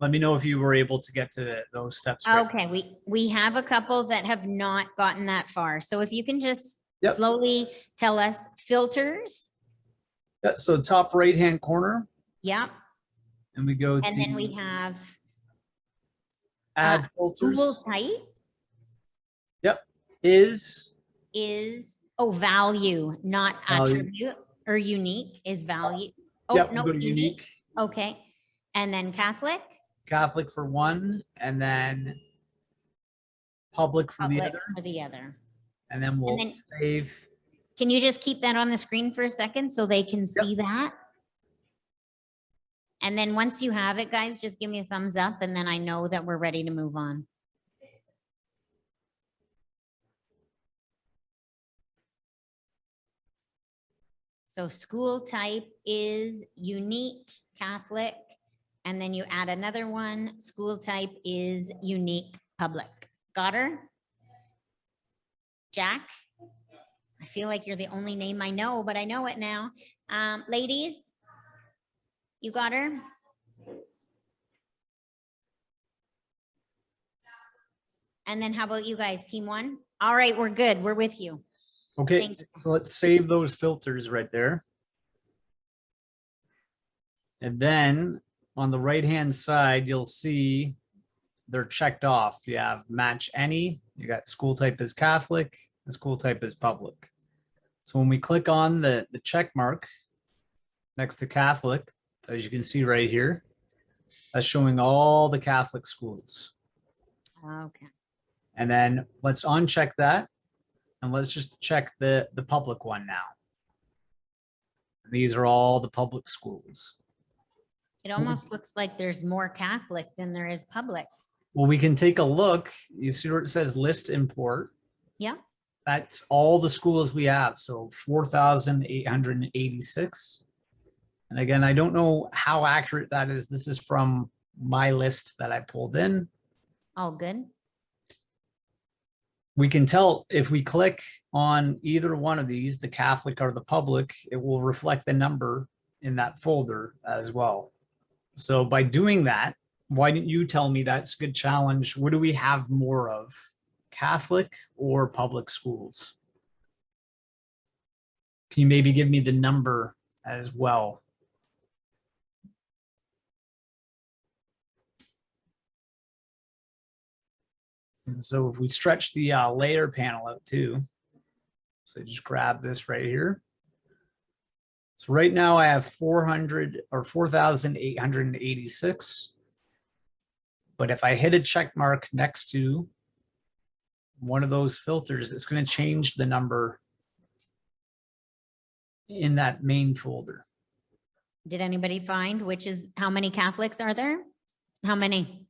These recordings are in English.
let me know if you were able to get to those steps. Right. Okay, we have a couple that have not gotten that far. So if you can just Yep. slowly tell us filters. Yeah, so top right-hand corner. Yep. And we go to. And then we have add filters. School type. Yep. Is value, not value. Attribute, or unique is value. Oh, yep, no, go to unique. Okay. And then Catholic. Catholic for one, and then public for the other. And then we'll save. Can you just keep that on the screen for a second so they can see that? And then once you have it, guys, just give me a thumbs up, and then I know that we're ready to move on. So school type is unique, Catholic, and then you add another one. School type is unique, public. Got her? Jack? I feel like you're the only name I know, but I know it now. Ladies, you got her? And then how about you guys, team one? All right, we're good. We're with you. Okay, so let's save those filters right there. And then on the right-hand side, you'll see they're checked off. You have match any, you got school type is Catholic, and school type is public. So when we click on the check mark next to Catholic, as you can see right here, that's showing all the Catholic schools. Okay. And then let's uncheck that. And let's just check the public one now. These are all the public schools. It almost looks like there's more Catholic than there is public. Well, we can take a look. You see where it says list import? Yeah. That's all the schools we have. So 4,886. And again, I don't know how accurate that is. This is from my list that I pulled in. Oh, good. We can tell if we click on either one of these, the Catholic or the public, it will reflect the number in that folder as well. So by doing that, why didn't you tell me that's a good challenge? What do we have more of, Catholic or public schools? Can you maybe give me the number as well? And so if we stretch the layer panel out too, so just grab this right here. So right now I have 4,886. But if I hit a check mark next to one of those filters, it's going to change the number in that main folder. Did anybody find how many Catholics are there? How many?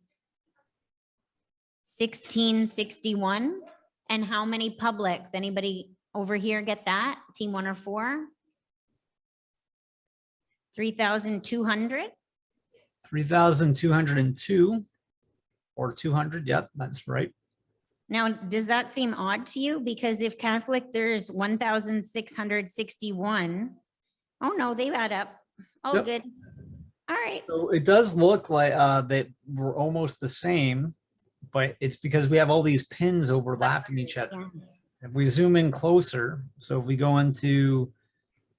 1661. And how many publics? Anybody over here get that? Team 1 or 4? 3,200? 3,202 or 200. Yep, that's right. Now, does that seem odd to you? Because if Catholic, there's 1,661. Oh no, they add up. Oh, yep. Good. All right. So it does look like that we're almost the same, but it's because we have all these pins overlapping each other. Yeah. If we zoom in closer, so if we go into,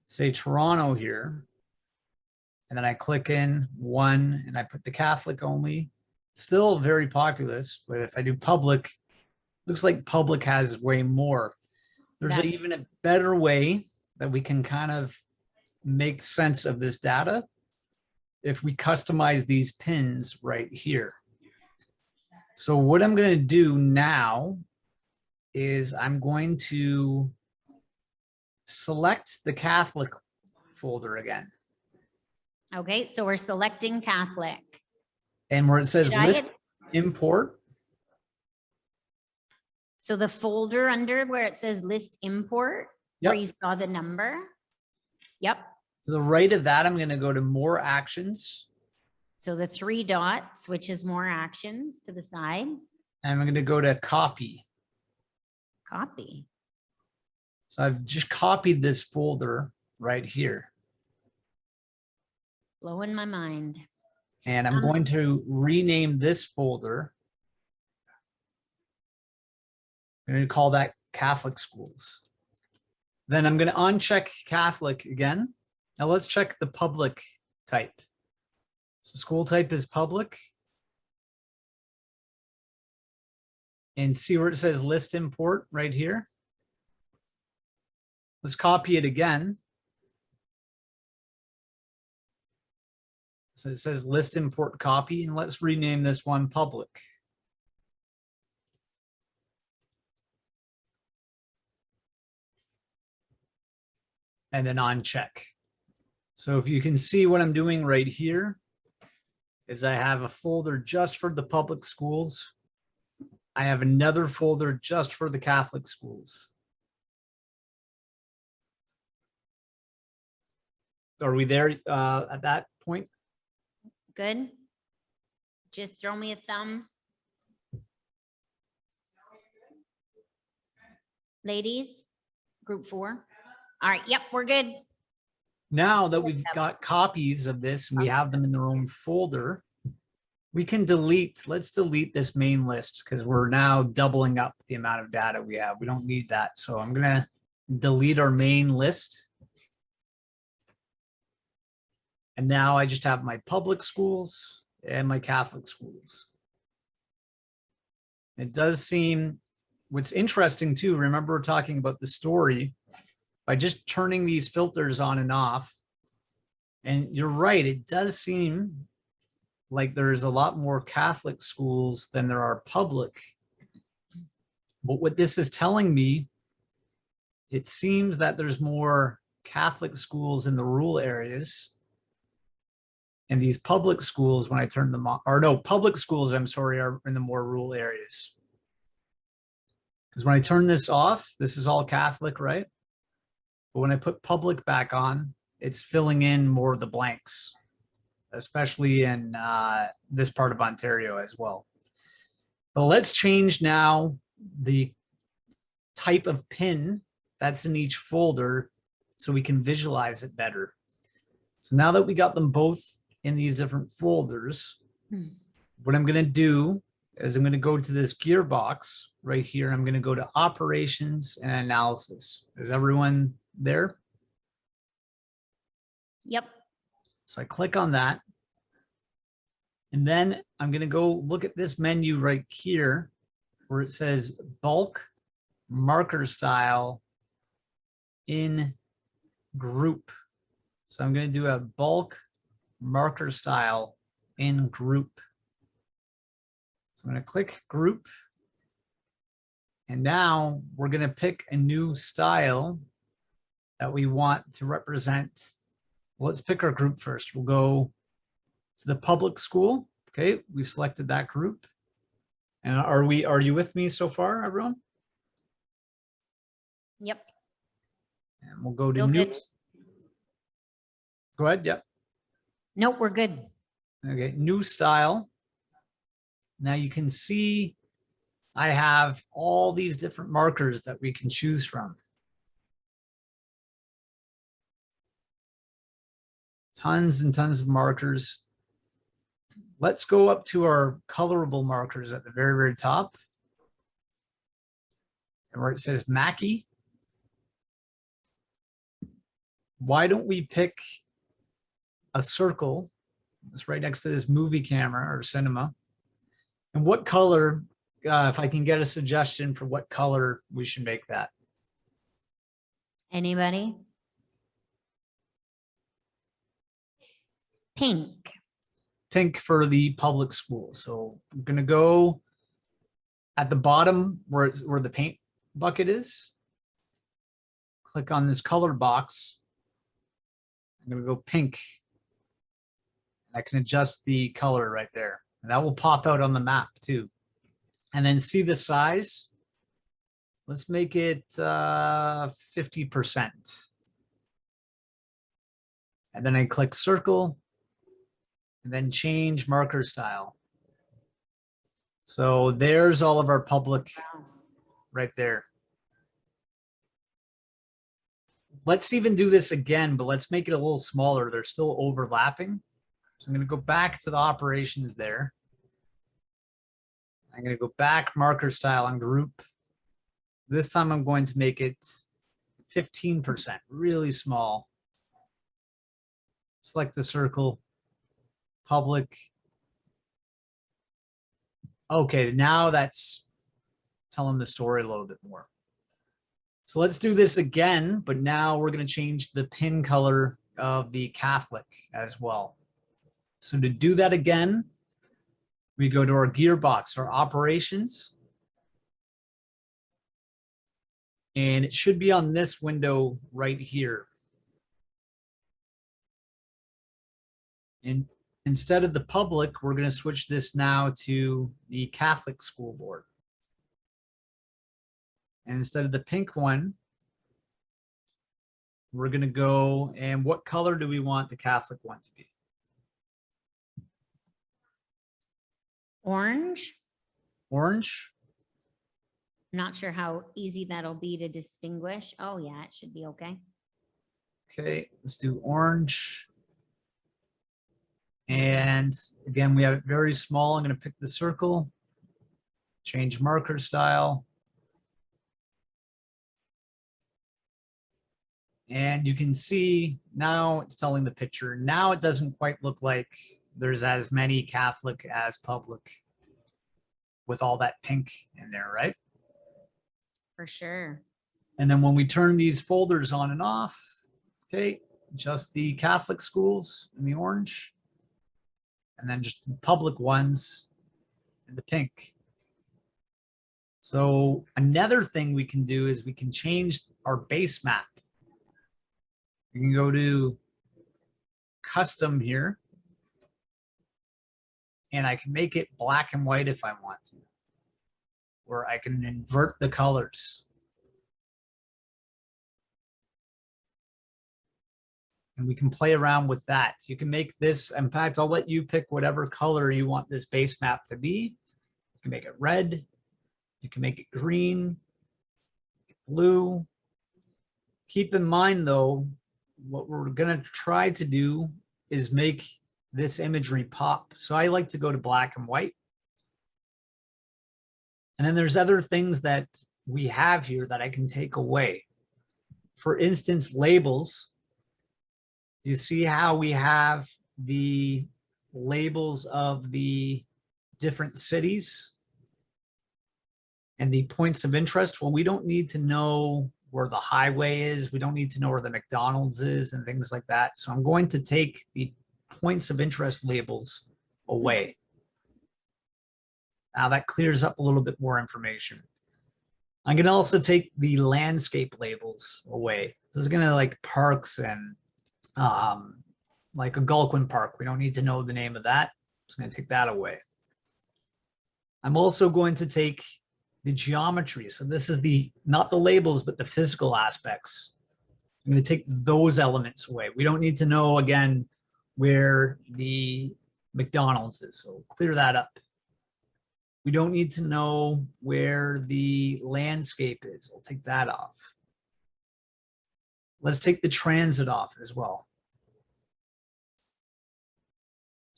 say, Toronto here, and then I click in one and I put the Catholic only, still very populous, but if I do public, looks like public has way more. There's even a better way that we can kind of make sense of this data if we customize these pins right here. So what I'm going to do now is I'm going to select the Catholic folder again. Okay, so we're selecting Catholic. And where it says list import. So the folder under where it says list import, where you saw the number. Yep. To the right of that, I'm going to go to more actions. So the 3 dots, which is more actions to the side. And I'm going to go to copy. Copy. So I've just copied this folder right here. Blowing my mind. And I'm going to rename this folder. I'm going to call that Catholic schools. Then I'm going to uncheck Catholic again. Now let's check the public type. So school type is public. And see where it says list import right here. Let's copy it again. So it says list import copy, and let's rename this one public. And then uncheck. So if you can see what I'm doing right here is I have a folder just for the public schools. I have another folder just for the Catholic schools. Are we there at that point? Good. Just throw me a thumb. Ladies, group 4. All right. Yep, we're good. Now that we've got copies of this and we have them in their own folder, we can delete, let's delete this main list because we're now doubling up the amount of data we have. We don't need that. So I'm going to delete our main list. And now I just have my public schools and my Catholic schools. It does seem, what's interesting too, remember we're talking about the story, by just turning these filters on and off. And you're right, it does seem like there's a lot more Catholic schools than there are public. But what this is telling me, it seems that there's more Catholic schools in the rural areas. And these public schools, when I turn them on, or no, public schools, I'm sorry, are in the more rural areas. Because when I turn this off, this is all Catholic, right? But when I put public back on, it's filling in more of the blanks, especially in this part of Ontario as well. But let's change now the type of pin that's in each folder so we can visualize it better. So now that we got them both in these different folders, what I'm going to do is I'm going to go to this gearbox right here. I'm going to go to operations and analysis. Is everyone there? Yep. So I click on that. And then I'm going to go look at this menu right here where it says bulk marker style in group. So I'm going to do a bulk marker style in group. So I'm going to click group. And now we're going to pick a new style that we want to represent. Let's pick our group first. We'll go to the public school. Okay, we selected that group. And are you with me so far, everyone? Yep. And we'll go to Feel new. good. Go ahead. Yep. Nope, we're good. Okay, new style. Now you can see I have all these different markers that we can choose from. Tons and tons of markers. Let's go up to our colorable markers at the very, very top. And where it says Mackie. Why don't we pick a circle? It's right next to this movie camera or cinema. And what color, if I can get a suggestion for what color we should make that. Anybody? Pink. Pink for the public school. So I'm going to go at the bottom where the paint bucket is. Click on this color box. I'm going to go pink. I can adjust the color right there. And that will pop out on the map too. And then see the size. Let's make it 50%. And then I click circle and then change marker style. So there's all of our public right there. Let's even do this again, but let's make it a little smaller. They're still overlapping. So I'm going to go back to the operations there. I'm going to go back marker style on group. This time I'm going to make it 15%, really small. Select the circle, public. Okay, now that's telling the story a little bit more. So let's do this again, but now we're going to change the pin color of the Catholic as well. So to do that again, we go to our gearbox, our operations, and it should be on this window right here. And instead of the public, we're going to switch this now to the Catholic School Board. And instead of the pink one, we're going to go, and what color do we want the Catholic one to be? Orange. Orange. Not sure how easy that'll be to distinguish. Oh yeah, it should be okay. Okay, let's do orange. And again, we have it very small. I'm going to pick the circle, change marker style. And you can see now it's telling the picture. Now it doesn't quite look like there's as many Catholic as public with all that pink in there, right? For sure. And then when we turn these folders on and off, okay, just the Catholic schools in the orange, and then just the public ones in the pink. So another thing we can do is we can change our base map. You can go to custom here, and I can make it black and white if I want to, or I can invert the colors. And we can play around with that. You can make this, in fact, I'll let you pick whatever color you want this base map to be. You can make it red, you can make it green, blue. Keep in mind though, what we're gonna try to do is make this imagery pop. So I like to go to black and white. And then there's other things that we have here that I can take away. For instance, labels. Do you see how we have the labels of the different cities and the points of interest? Well, we don't need to know where the highway is. We don't need to know where the McDonald's is and things like that. So I'm going to take the points of interest labels away. Now that clears up a little bit more information. I'm going to also take the landscape labels away. This is going to like parks and like a Algonquin Park. We don't need to know the name of that. I'm just going to take that away. I'm also going to take the geometry. So this is the, not the labels, but the physical aspects. I'm going to take those elements away. We don't need to know, again, where the McDonald's is. So clear that up. We don't need to know where the landscape is. I'll take that off. Let's take the transit off as well.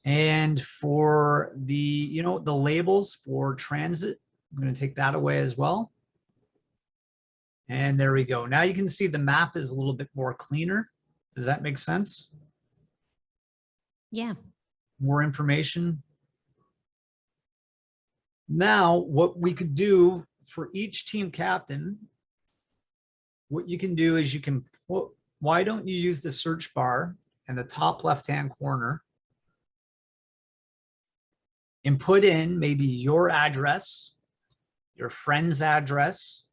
And for the, the labels for transit, I'm going to take that away as well. And there we go. Now you can see the map is a little bit more cleaner. Does that make sense? Yeah. More information. Now, what we could do for each team captain, what you can do is you can put, why don't you use the search bar in the top left-hand corner and put in maybe your address, your friend's address,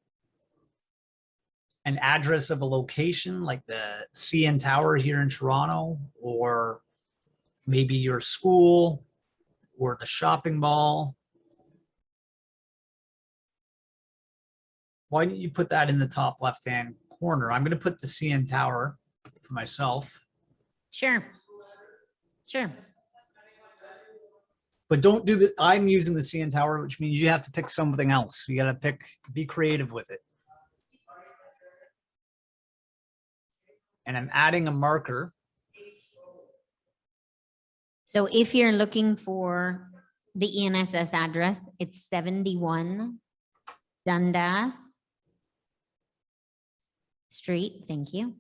an address of a location like the CN Tower here in Toronto, or maybe your school or the shopping mall. Why don't you put that in the top left-hand corner? I'm going to put the CN Tower for myself. Sure. Sure. But don't do that. I'm using the CN Tower, which means you have to pick something else. You got to pick, be creative with it. And I'm adding a marker. So if you're looking for the ENSS address, it's 71 Dundas Street, thank you,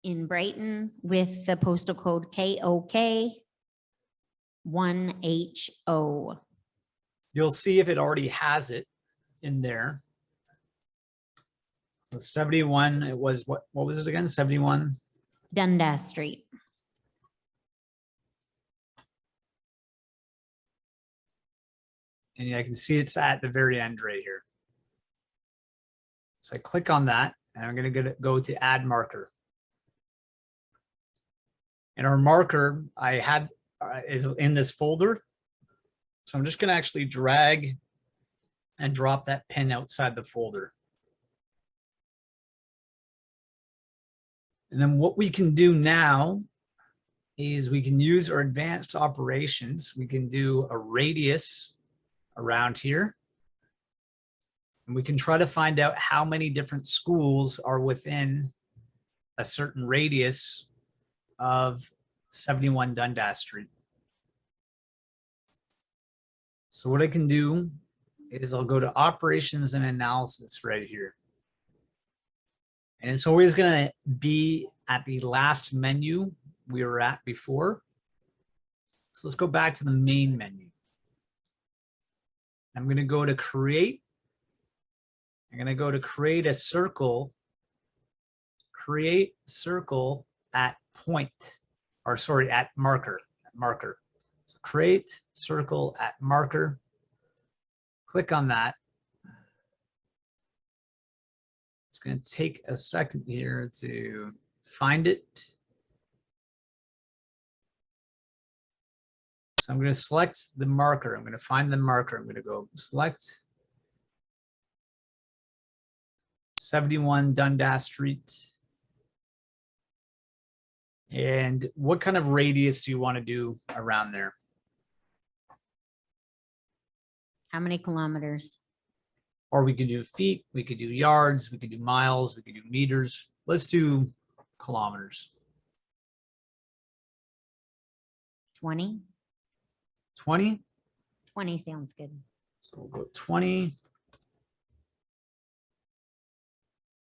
in Brighton with the postal code KOK 1HO. You'll see if it already has it in there. So 71, it was, what was it again? 71? Dundas Street. And I can see it's at the very end right here. So I click on that and I'm going to go to add marker. And our marker I had is in this folder. So I'm just going to actually drag and drop that pin outside the folder. And then what we can do now is we can use our advanced operations. We can do a radius around here. And we can try to find out how many different schools are within a certain radius of 71 Dundas Street. So what I can do is I'll go to operations and analysis right here. And it's always going to be at the last menu we were at before. So let's go back to the main menu. I'm going to go to create. I'm going to go to create a circle at point, or sorry, at marker. So create circle at marker. Click on that. It's going to take a second here to find it. So I'm going to select the marker. I'm going to find the marker. I'm going to go select 71 Dundas Street. And what kind of radius do you want to do around there? How many kilometers? Or we could do feet, we could do yards, we could do miles, we could do meters. Let's do kilometers. 20? 20? 20 sounds good. So we'll go 20.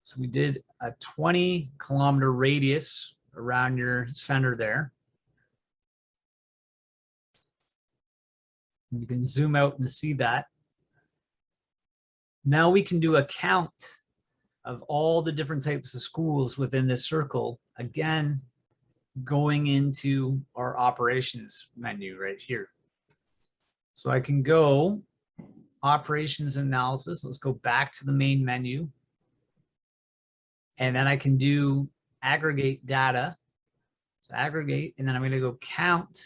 So we did a 20-kilometer radius around your center there. You can zoom out and see that. Now we can do a count of all the different types of schools within this circle. Again, going into our operations menu right here. So I can go operations analysis. Let's go back to the main menu. And then I can do aggregate data. So aggregate, and then I'm going to go count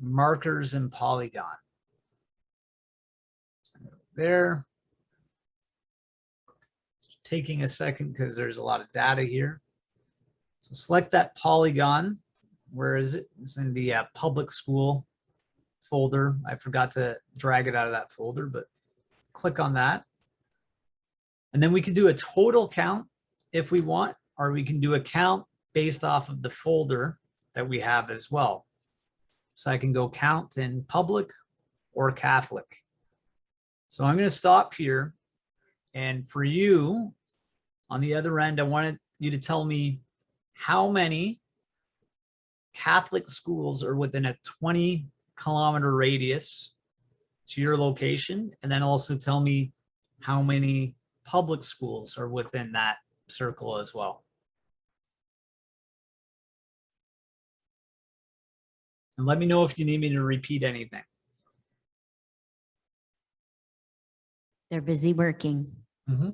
markers and polygon. So there. It's taking a second because there's a lot of data here. So select that polygon. Where is it? It's in the public school folder. I forgot to drag it out of that folder, but click on that. And then we can do a total count if we want, or we can do a count based off of the folder that we have as well. So I can go count in public or Catholic. So I'm going to stop here. And for you, on the other end, I wanted you to tell me how many Catholic schools are within a 20-kilometer radius to your location, and then also tell me how many public schools are within that circle as well. And let me know if you need me to repeat anything. They're busy working. Mm-hmm.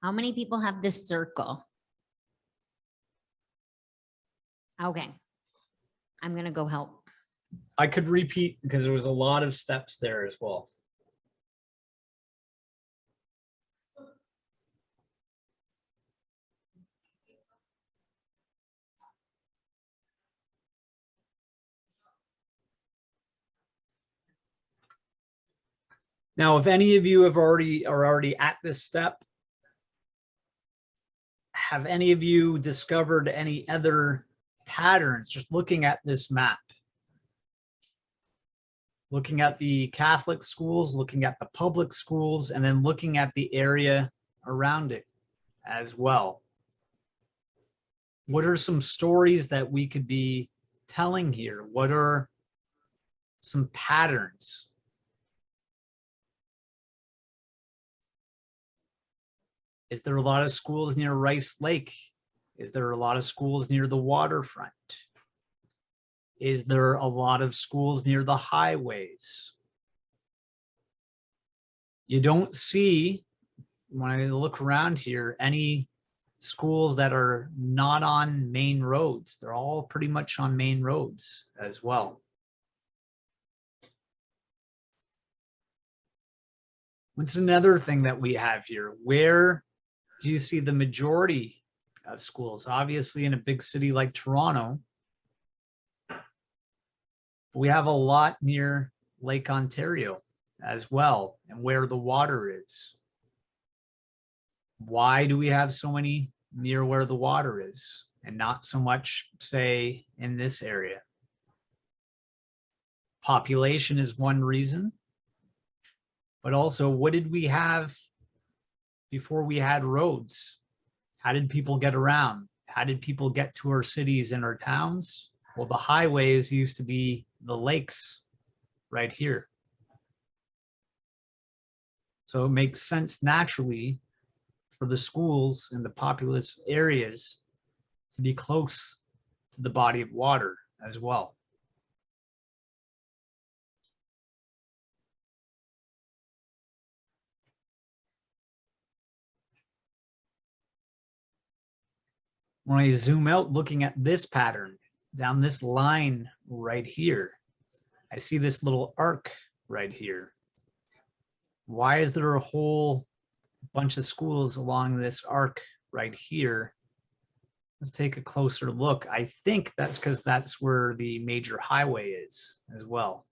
How many people have this circle? Okay. I'm going to go help. I could repeat because there was a lot of steps there as well. Now, if any of you are already at this step, have any of you discovered any other patterns just looking at this map? Looking at the Catholic schools, looking at the public schools, and then looking at the area around it as well. What are some stories that we could be telling here? What are some patterns? Is there a lot of schools near Rice Lake? Is there a lot of schools near the waterfront? Is there a lot of schools near the highways? You don't see, when I look around here, any schools that are not on main roads. They're all pretty much on main roads as well. What's another thing that we have here? Where do you see the majority of schools? Obviously, in a big city like Toronto, we have a lot near Lake Ontario as well, and where the water is. Why do we have so many near where the water is and not so much, say, in this area? Population is one reason, but also, what did we have before we had roads? How did people get around? How did people get to our cities and our towns? Well, the highways used to be the lakes right here. So it makes sense naturally for the schools in the populous areas to be close to the body of water as well. When I zoom out looking at this pattern down this line right here, I see this little arc right here. Why is there a whole bunch of schools along this arc right here? Let's take a closer look. I think that's because that's where the major highway is as well.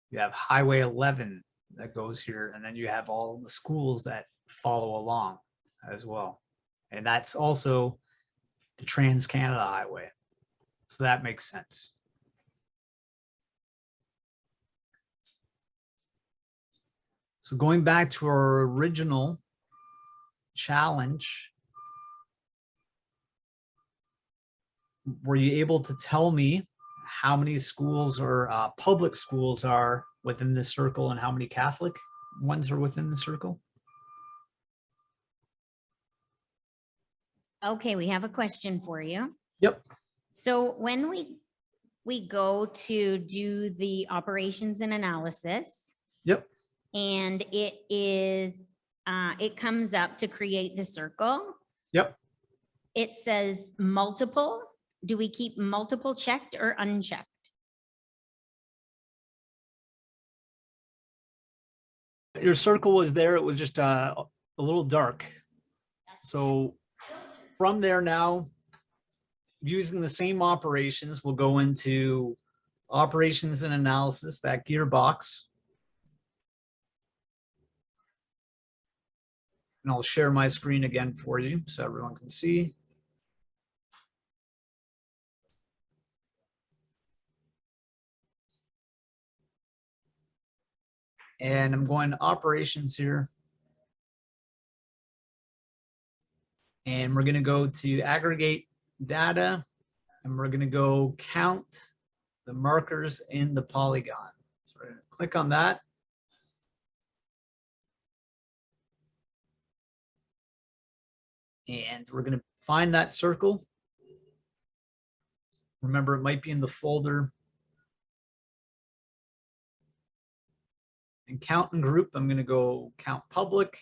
You have Highway 11 that goes here, and then you have all the schools that follow along as well. And that's also the Trans-Canada Highway. So that makes sense. So going back to our original challenge, were you able to tell me how many schools or public schools are within this circle and how many Catholic ones are within the circle? Okay, we have a question for you. Yep. So when we go to do the operations and analysis, Yep. and it comes up to create the circle. Yep. It says multiple. Do we keep multiple checked or unchecked? Your circle was there. It was just a little dark. So from there now, using the same operations, we'll go into operations and analysis, that gearbox. And I'll share my screen again for you so everyone can see. And I'm going to operations here. And we're going to go to aggregate data, and we're going to go count the markers in the polygon. So we're going to click on that. And we're going to find that circle. Remember, it might be in the folder. And count and group, I'm going to go count public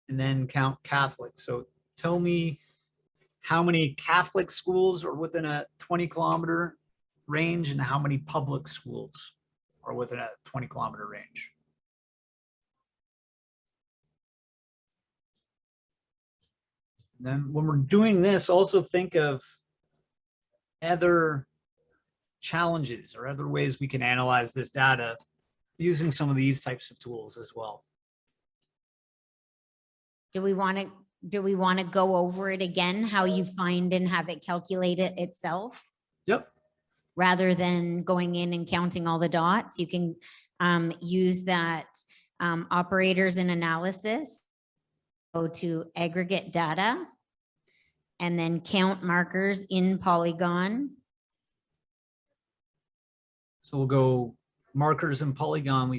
and then count Catholic. So tell me how many Catholic schools are within a 20-kilometer range and how many public schools are within a 20-kilometer range. And then when we're doing this, also think of other challenges or other ways we can analyze this data using some of these types of tools as well. Do we want to go over it again, how you find and have it calculate it itself? Yep. Rather than going in and counting all the dots, you can use that operators and analysis, go to aggregate data, and then count markers in Polygon. So we'll go markers in Polygon.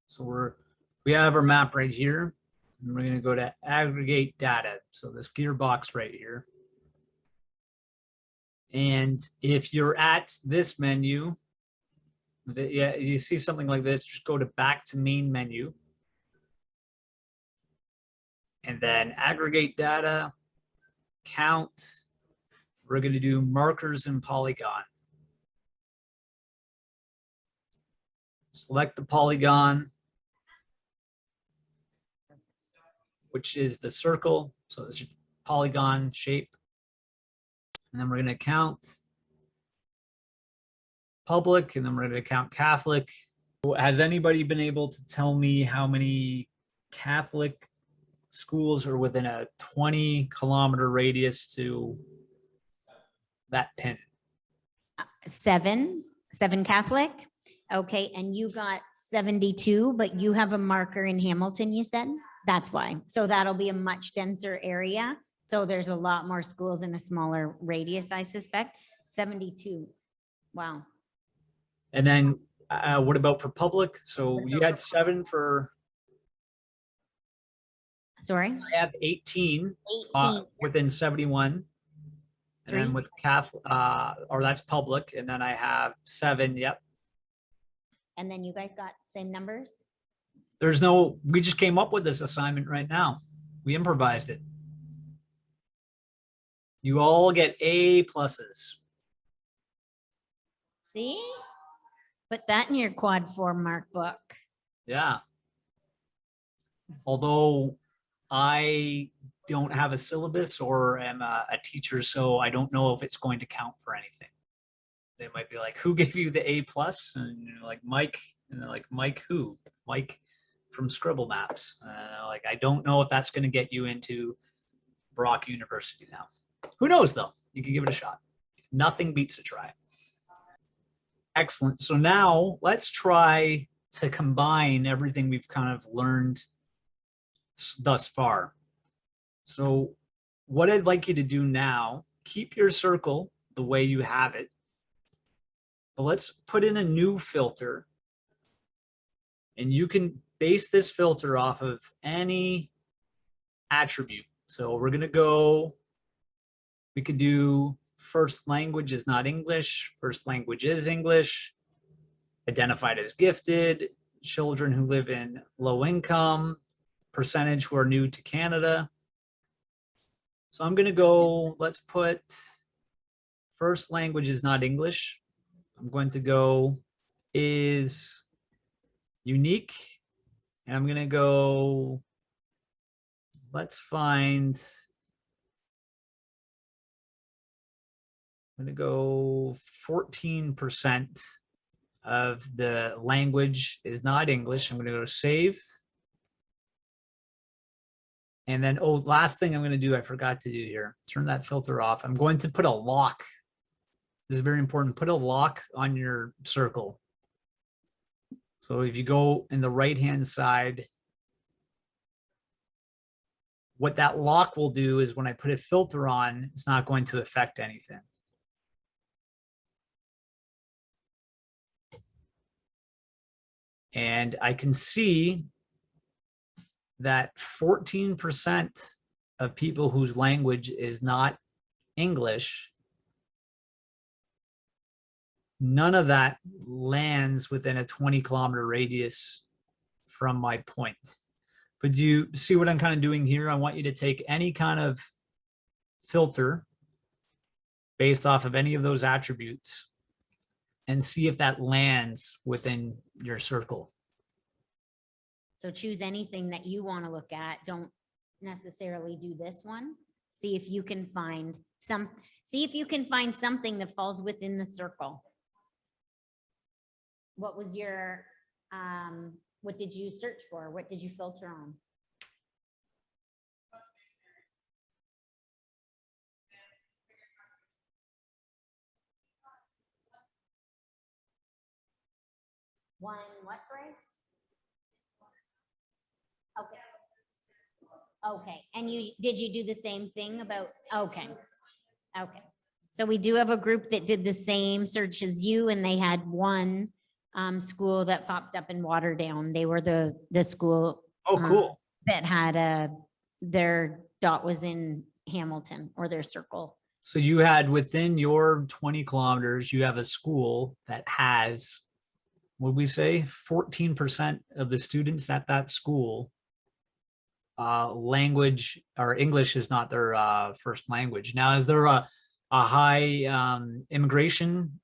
So we have our map right here. And we're going to go to aggregate data. So this gearbox right here. And if you're at this menu, yeah, you see something like this, just go to back to main menu. And then aggregate data, count. We're going to do markers in Polygon. Select the polygon, which is the circle. So it's polygon shape. And then we're going to count public, and then we're going to count Catholic. Has anybody been able to tell me how many Catholic schools are within a 20-kilometer radius to that pin? 7 Catholic. Okay, and you got 72, but you have a marker in Hamilton, you said? That's why. So that'll be a much denser area. So there's a lot more schools in a smaller radius, I suspect. 72. Wow. And then what about for public? So you had 7 for, Sorry? I have 18 18. within 71. And 3. then with Catholic, or that's public. And then I have 7, yep. And then you guys got same numbers? We just came up with this assignment right now. We improvised it. You all get A pluses. See? Put that in your quad 4 mark book. Yeah. Although I don't have a syllabus or am a teacher, so I don't know if it's going to count for anything. They might be like, who gave you the A plus? And you're like, Mike. And they're like, Mike who? Mike from Scribble Maps. Like, I don't know if that's going to get you into Brock University now. Who knows though? You can give it a shot. Nothing beats a try. Excellent. So now let's try to combine everything we've kind of learned thus far. So what I'd like you to do now, keep your circle the way you have it, but let's put in a new filter, and you can base this filter off of any attribute. So we're going to go, we could do first language is not English, first language is English, identified as gifted, children who live in low income, percentage who are new to Canada. So I'm going to go, let's put first language is not English. I'm going to go is unique. And I'm going to go, let's find, I'm going to go 14% of the language is not English. I'm going to go save. And then, oh, last thing I'm going to do, I forgot to do here, turn that filter off. I'm going to put a lock. This is very important. Put a lock on your circle. So if you go in the right-hand side, what that lock will do is when I put a filter on, it's not going to affect anything. And I can see that 14% of people whose language is not English, none of that lands within a 20-kilometer radius from my point. But do you see what I'm kind of doing here? I want you to take any kind of filter based off of any of those attributes and see if that lands within your circle. So choose anything that you want to look at. Don't necessarily do this one. See if you can find See if you can find something that falls within the circle. What was your, what did you search for? What did you filter on? One, what's right? Okay. Okay, and did you do the same thing about, okay. Okay, so we do have a group that did the same search as you, and they had one school that popped up in Waterdown. They were the school. Oh, cool. That had their dot was in Hamilton, or their circle. So you had within your 20 kilometers, you have a school that has, what we say, 14% of the students at that school, language or English is not their first language. Now, is there a high immigration,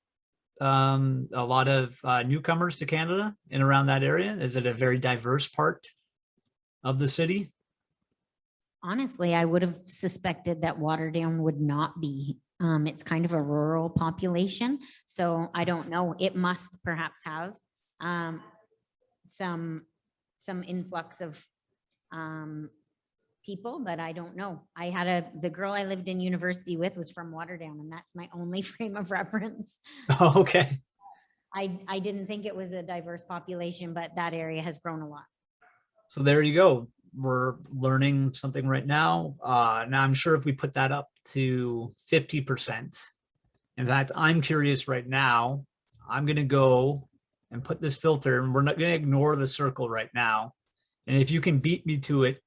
a lot of newcomers to Canada and around that area? Is it a very diverse part of the city? Honestly, I would have suspected that Waterdown would not be. It's kind of a rural population, so I don't know. It must perhaps have some influx of people, but I don't know. I had the girl I lived in university with was from Waterdown, and that's my only frame of reference. Oh, okay. I didn't think it was a diverse population, but that area has grown a lot. So there you go. We're learning something right now. Now I'm sure if we put that up to 50%, in fact, I'm curious right now, I'm going to go and put this filter, and we're not going to ignore the circle right now. And if you can beat me to it,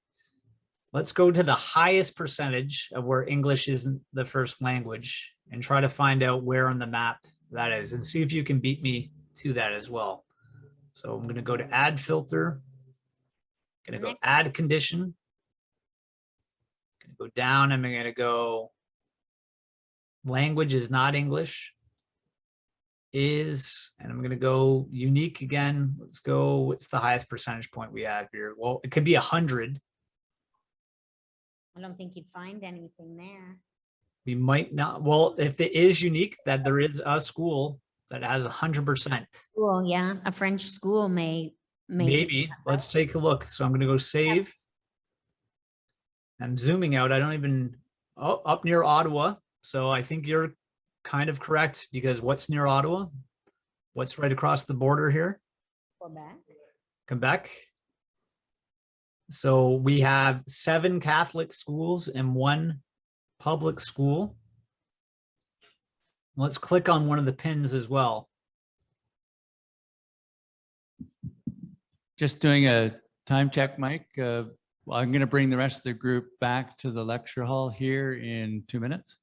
let's go to the highest percentage of where English isn't the first language and try to find out where on the map that is, and see if you can beat me to that as well. So I'm going to go to add filter. Going to go add condition. Going to go down. I'm going to go language is not English. Is, and I'm going to go unique again. Let's go. What's the highest percentage point we have here? Well, it could be 100. I don't think you'd find anything there. We might not. Well, if it is unique, that there is a school that has 100%. Well, yeah, a French school may Maybe. Let's take a look. So I'm going to go save. I'm zooming out. I don't even, oh, up near Ottawa. So I think you're kind of correct, because what's near Ottawa? What's right across the border here? Quebec. Quebec. So we have 7 Catholic schools and 1 public school. Let's click on one of the pins as well. Just doing a time check, Mike. I'm going to bring the rest of the group back to the lecture hall here in 2 minutes.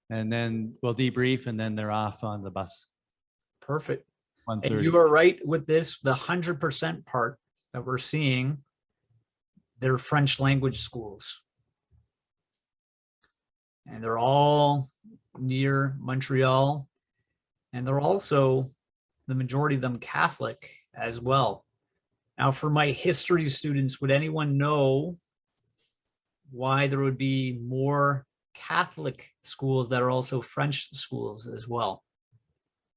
And then we'll debrief, and then they're off on the bus. Perfect. 1:30. And you are right with this, the 100% part that we're seeing, they're French language schools. And they're all near Montreal. And they're also, the majority of them, Catholic as well. Now, for my history students, would anyone know why there would be more Catholic schools that are also French schools as well?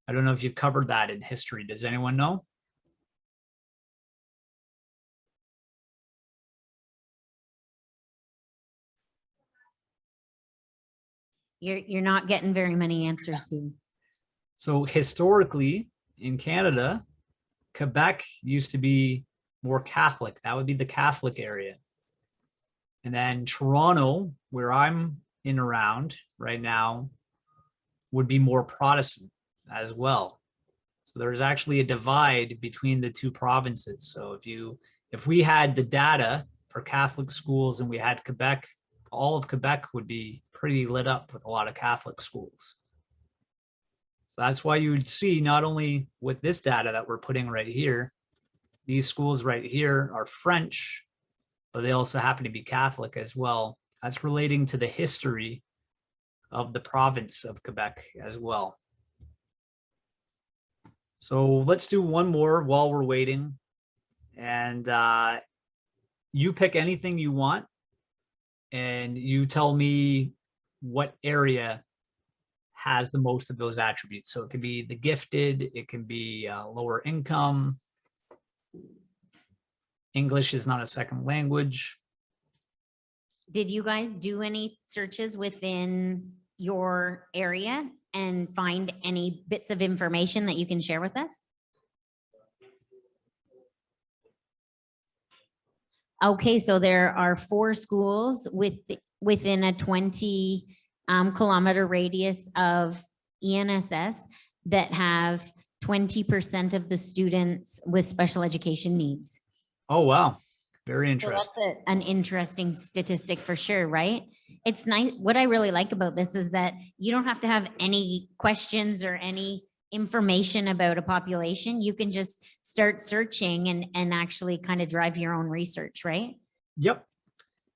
I don't know if you've covered that in history. Does anyone know? You're not getting very many answers to. So historically in Canada, Quebec used to be more Catholic. That would be the Catholic area. And then Toronto, where I'm in around right now, would be more Protestant as well. So there's actually a divide between the 2 provinces. So if we had the data for Catholic schools and we had Quebec, all of Quebec would be pretty lit up with a lot of Catholic schools. So that's why you would see, not only with this data that we're putting right here, these schools right here are French, but they also happen to be Catholic as well. That's relating to the history of the province of Quebec as well. So let's do one more while we're waiting. And you pick anything you want, and you tell me what area has the most of those attributes. So it could be the gifted, it can be lower income. English is not a second language. Did you guys do any searches within your area and find any bits of information that you can share with us? Okay, so there are 4 schools within a 20 kilometer radius of ENSS that have 20% of the students with special education needs. Oh, wow. Very So interesting. that's an interesting statistic for sure, right? It's nice. What I really like about this is that you don't have to have any questions or any information about a population. You can just start searching and actually kind of drive your own research, right? Yep.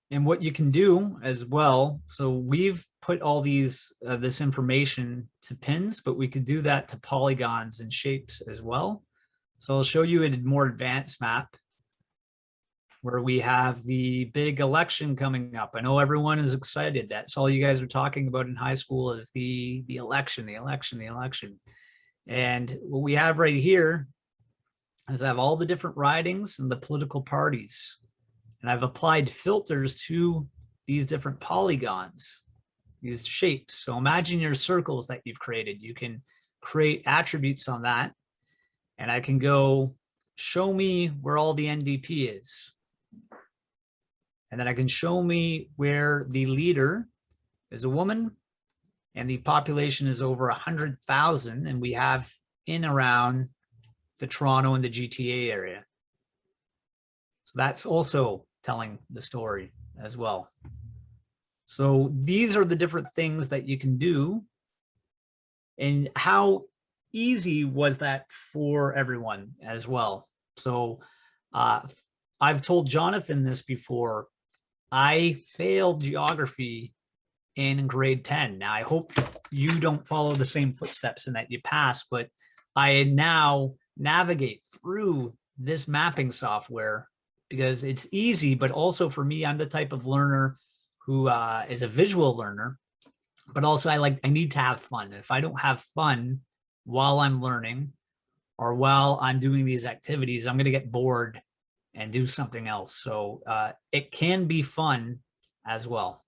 And what you can do as well, so we've put all these this information to pins, but we could do that to polygons and shapes as well. So I'll show you a more advanced map where we have the big election coming up. I know everyone is excited. That's all you guys were talking about in high school is the election. And what we have right here is I have all the different ridings and the political parties. And I've applied filters to these different polygons, these shapes. So imagine your circles that you've created. You can create attributes on that. And I can go, show me where all the NDP is. And then I can show me where the leader is a woman and the population is over 100,000. And we have in around the Toronto and the GTA area. So that's also telling the story as well. So these are the different things that you can do. And how easy was that for everyone as well? So I've told Jonathan this before. I failed geography in grade 10. Now, I hope you don't follow the same footsteps and that you pass, but I now navigate through this mapping software because it's easy, but also for me, I'm the type of learner who is a visual learner, but also I need to have fun. If I don't have fun while I'm learning or while I'm doing these activities, I'm going to get bored and do something else. So it can be fun as well.